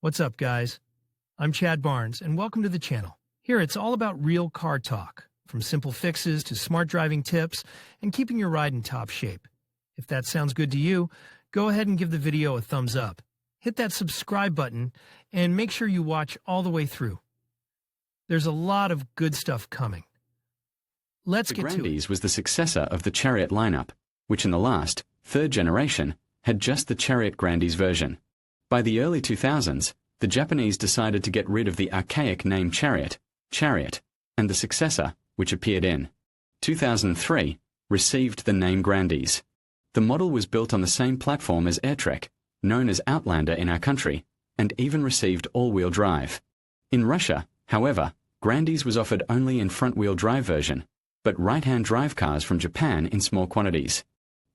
What's up, guys? I'm Chad Barnes, and welcome to the channel. Here, it's all about real car talk, from simple fixes to smart driving tips and keeping your ride in top shape. If that sounds good to you, go ahead and give the video a thumbs up. Hit that subscribe button and make sure you watch all the way through. There's a lot of good stuff coming. Let's get to it. The Grandis was the successor of the Chariot lineup, which in the last, third generation, had just the Chariot Grandis version. By the early 2000s, the Japanese decided to get rid of the archaic name Chariot, and the successor, which appeared in 2003, received the name Grandis. The model was built on the same platform as Airtrek, known as Outlander in our country, and even received all-wheel drive. In Russia, however, Grandis was offered only in front-wheel drive version, but right-hand drive cars from Japan in small quantities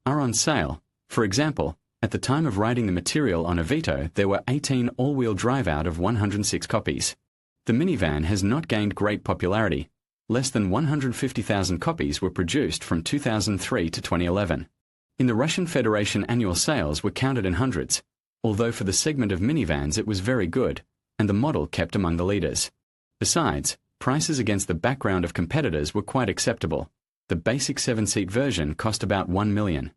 are on sale. For example, at the time of writing the material on Avito, there were 18 all-wheel drive out of 106 copies. The minivan has not gained great popularity. Less than 150,000 copies were produced from 2003 to 2011. In the Russian Federation, annual sales were counted in hundreds, although for the segment of minivans it was very good, and the model kept among the leaders. Besides, prices against the background of competitors were quite acceptable. The basic 7-seat version cost about $1 million.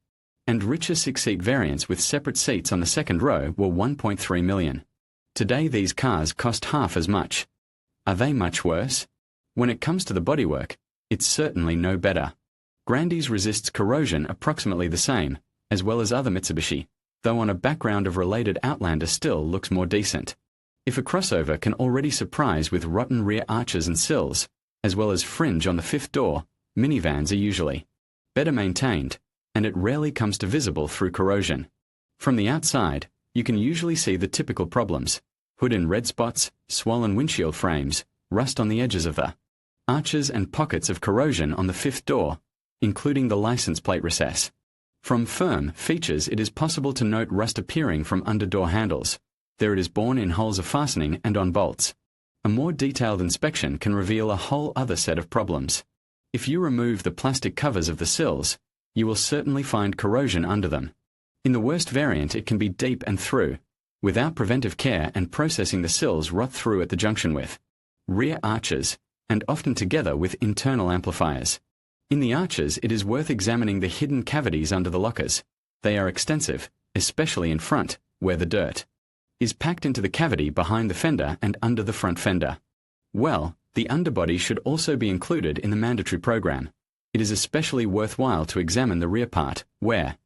And richer 6-seat variants with separate seats on the second row were $1.3 million. Today these cars cost half as much. Are they much worse? When it comes to the bodywork, it's certainly no better. Grandis resists corrosion approximately the same, as well as other Mitsubishi, though on a background of related Outlander still looks more decent. If a crossover can already surprise with rotten rear arches and sills, as well as fringe on the fifth door, minivans are usually better maintained, and it rarely comes to visible through corrosion. From the outside, you can usually see the typical problems: hood in red spots, swollen windshield frames, rust on the edges of the arches and pockets of corrosion on the fifth door, including the license plate recess. From firm features, it is possible to note rust appearing from under door handles. There it is borne in holes of fastening and on bolts. A more detailed inspection can reveal a whole other set of problems. If you remove the plastic covers of the sills, you will certainly find corrosion under them. In the worst variant, it can be deep and through. Without preventive care and processing, the sills rot through at the junction with rear arches, and often together with internal amplifiers. In the arches, it is worth examining the hidden cavities under the lockers. They are extensive, especially in front, where the dirt is packed into the cavity behind the fender and under the front fender. Well, the underbody should also be included in the mandatory program. It is especially worthwhile to examine the rear part, where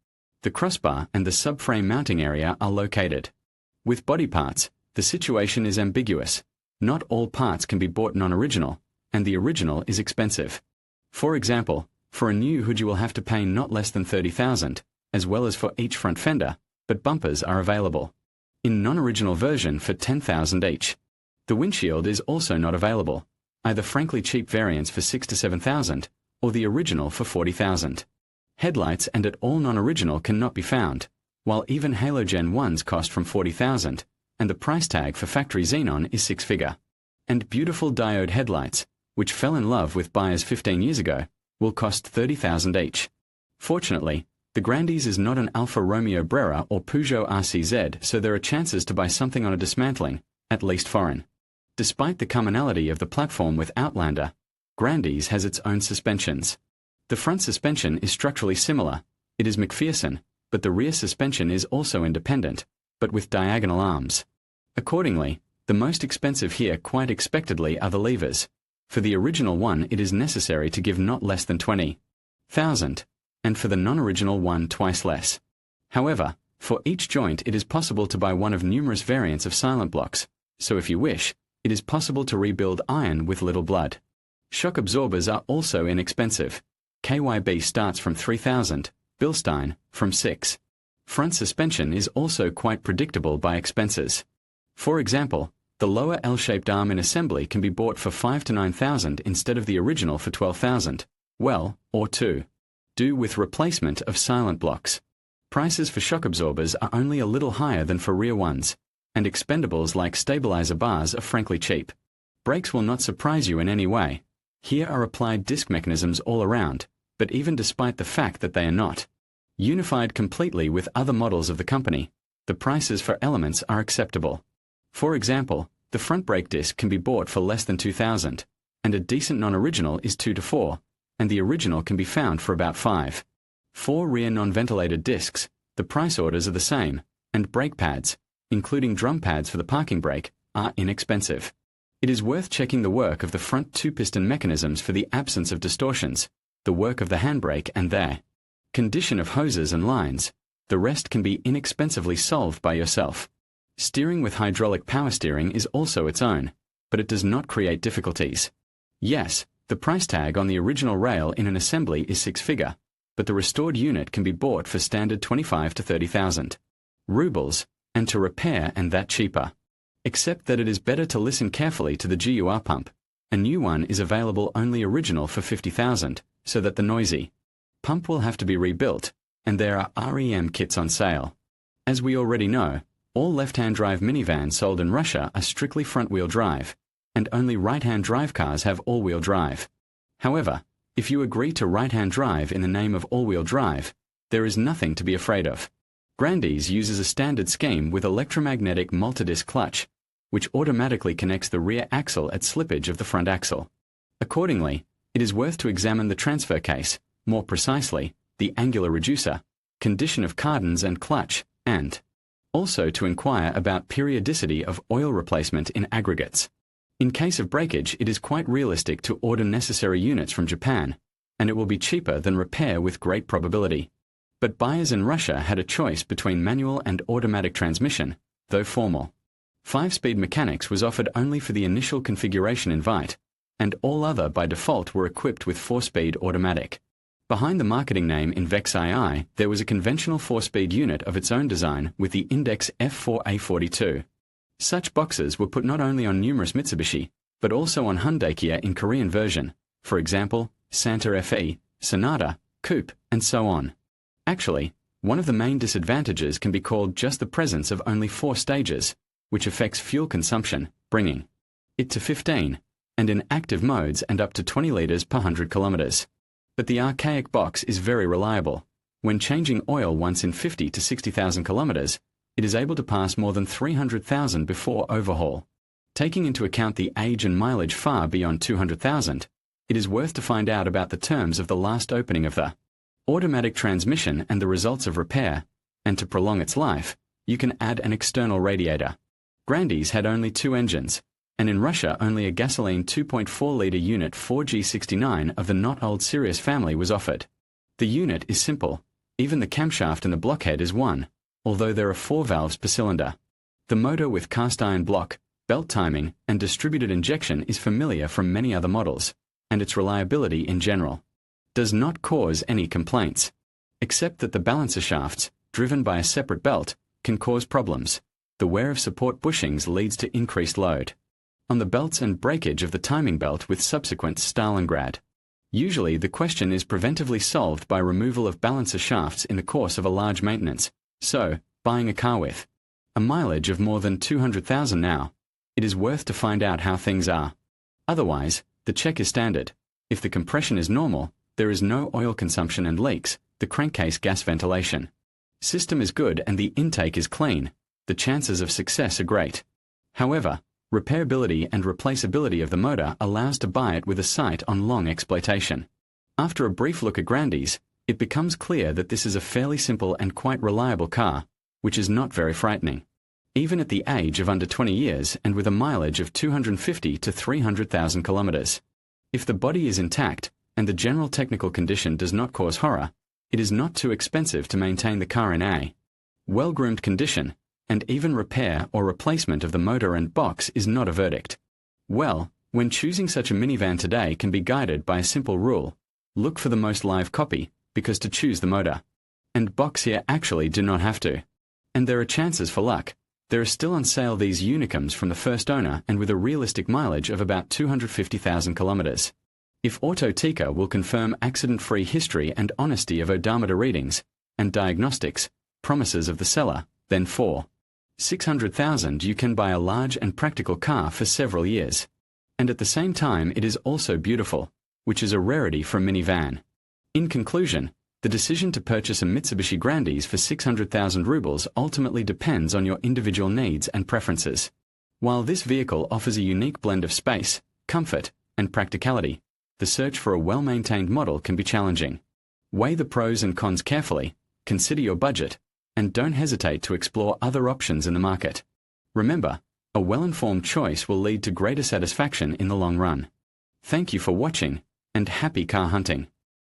the crossbar and the subframe mounting area are located. With body parts, the situation is ambiguous. Not all parts can be bought non-original, and the original is expensive. For example, for a new hood you will have to pay not less than $30,000, as well as for each front fender, but bumpers are available in non-original version for $10,000 each. The windshield is also not available, either frankly cheap variants for $6,000 to $7,000, or the original for $40,000. Headlights and at all non-original cannot be found, while even halogen ones cost from $40,000, and the price tag for factory xenon is six-figure. And beautiful diode headlights, which fell in love with buyers 15 years ago, will cost $30,000 each. Fortunately, the Grandis is not an Alfa Romeo Brera or Peugeot RCZ, so there are chances to buy something on a dismantling, at least foreign. Despite the commonality of the platform with Outlander, Grandis has its own suspensions. The front suspension is structurally similar. It is McPherson, but the rear suspension is also independent, but with diagonal arms. Accordingly, the most expensive here quite expectedly are the levers. For the original one it is necessary to give not less than $20,000, and for the non-original one twice less. However, for each joint it is possible to buy one of numerous variants of silent blocks, so if you wish, it is possible to rebuild iron with little blood. Shock absorbers are also inexpensive. KYB starts from $3,000, Bilstein from $6,000. Front suspension is also quite predictable by expenses. For example, the lower L-shaped arm in assembly can be bought for $5,000 to $9,000 instead of the original for $12,000, well, or $2,000. Do with replacement of silent blocks. Prices for shock absorbers are only a little higher than for rear ones, and expendables like stabilizer bars are frankly cheap. Brakes will not surprise you in any way. Here are applied disc mechanisms all around, but even despite the fact that they are not unified completely with other models of the company, the prices for elements are acceptable. For example, the front brake disc can be bought for less than $2,000, and a decent non-original is $2 to $4, and the original can be found for about $5. For rear non-ventilated discs, the price orders are the same, and brake pads, including drum pads for the parking brake, are inexpensive. It is worth checking the work of the front two-piston mechanisms for the absence of distortions, the work of the handbrake and their condition of hoses and lines. The rest can be inexpensively solved by yourself. Steering with hydraulic power steering is also its own, but it does not create difficulties. Yes, the price tag on the original rail in an assembly is six-figure, but the restored unit can be bought for standard 25 to 30,000 rubles, and to repair and that cheaper. Except that it is better to listen carefully to the GUR pump. A new one is available only original for 50,000, so that the noisy pump will have to be rebuilt, and there are REM kits on sale. As we already know, all left-hand drive minivans sold in Russia are strictly front-wheel drive, and only right-hand drive cars have all-wheel drive. However, if you agree to right-hand drive in the name of all-wheel drive, there is nothing to be afraid of. Grandis uses a standard scheme with electromagnetic multidisc clutch, which automatically connects the rear axle at slippage of the front axle. Accordingly, it is worth to examine the transfer case, more precisely, the angular reducer, condition of cardans and clutch, and also to inquire about periodicity of oil replacement in aggregates. In case of breakage, it is quite realistic to order necessary units from Japan, and it will be cheaper than repair with great probability. But buyers in Russia had a choice between manual and automatic transmission, though formal. 5-speed mechanics was offered only for the initial configuration invite, and all other by default were equipped with 4-speed automatic. Behind the marketing name Invex II, there was a conventional 4-speed unit of its own design with the index F4A42. Such boxes were put not only on numerous Mitsubishi, but also on Hyundai Kia in Korean version, for example, Santa Fe, Sonata, Coupe, and so on. Actually, one of the main disadvantages can be called just the presence of only 4 stages, which affects fuel consumption, bringing it to 15, and in active modes and up to 20 liters per 100 kilometers. But the archaic box is very reliable. When changing oil once in 50 to 60,000 kilometers, it is able to pass more than 300,000 before overhaul. Taking into account the age and mileage far beyond 200,000, it is worth to find out about the terms of the last opening of the automatic transmission and the results of repair, and to prolong its life, you can add an external radiator. Grandis had only 2 engines, and in Russia only a gasoline 2.4-liter unit 4G69 of the not old Sirius family was offered. The unit is simple, even the camshaft and the blockhead is one, although there are 4 valves per cylinder. The motor with cast iron block, belt timing, and distributed injection is familiar from many other models, and its reliability in general does not cause any complaints, except that the balancer shafts, driven by a separate belt, can cause problems. The wear of support bushings leads to increased load on the belts and breakage of the timing belt with subsequent Stalingrad. Usually the question is preventively solved by removal of balancer shafts in the course of a large maintenance. So, buying a car with a mileage of more than 200,000 now, it is worth to find out how things are. Otherwise, the check is standard. If the compression is normal, there is no oil consumption and leaks, the crankcase gas ventilation system is good and the intake is clean, the chances of success are great. However, repairability and replaceability of the motor allows to buy it with a sight on long exploitation. After a brief look at Grandis, it becomes clear that this is a fairly simple and quite reliable car, which is not very frightening. Even at the age of under 20 years and with a mileage of 250 to 300,000 kilometers. If the body is intact, and the general technical condition does not cause horror, it is not too expensive to maintain the car in a well-groomed condition, and even repair or replacement of the motor and box is not a verdict. Well, when choosing such a minivan today can be guided by a simple rule: look for the most live copy, because to choose the motor and box here actually do not have to. And there are chances for luck. There are still on sale these Unicums from the first owner and with a realistic mileage of about 250,000 kilometers. If Autoteca will confirm accident-free history and honesty of odometer readings and diagnostics, promises of the seller, then for 600,000 you can buy a large and practical car for several years. And at the same time it is also beautiful, which is a rarity for a minivan. In conclusion, the decision to purchase a Mitsubishi Grandis for 600,000 rubles ultimately depends on your individual needs and preferences. While this vehicle offers a unique blend of space, comfort, and practicality, the search for a well-maintained model can be challenging. Weigh the pros and cons carefully, consider your budget, and don't hesitate to explore other options in the market. Remember, a well-informed choice will lead to greater satisfaction in the long run. Thank you for watching, and happy car hunting.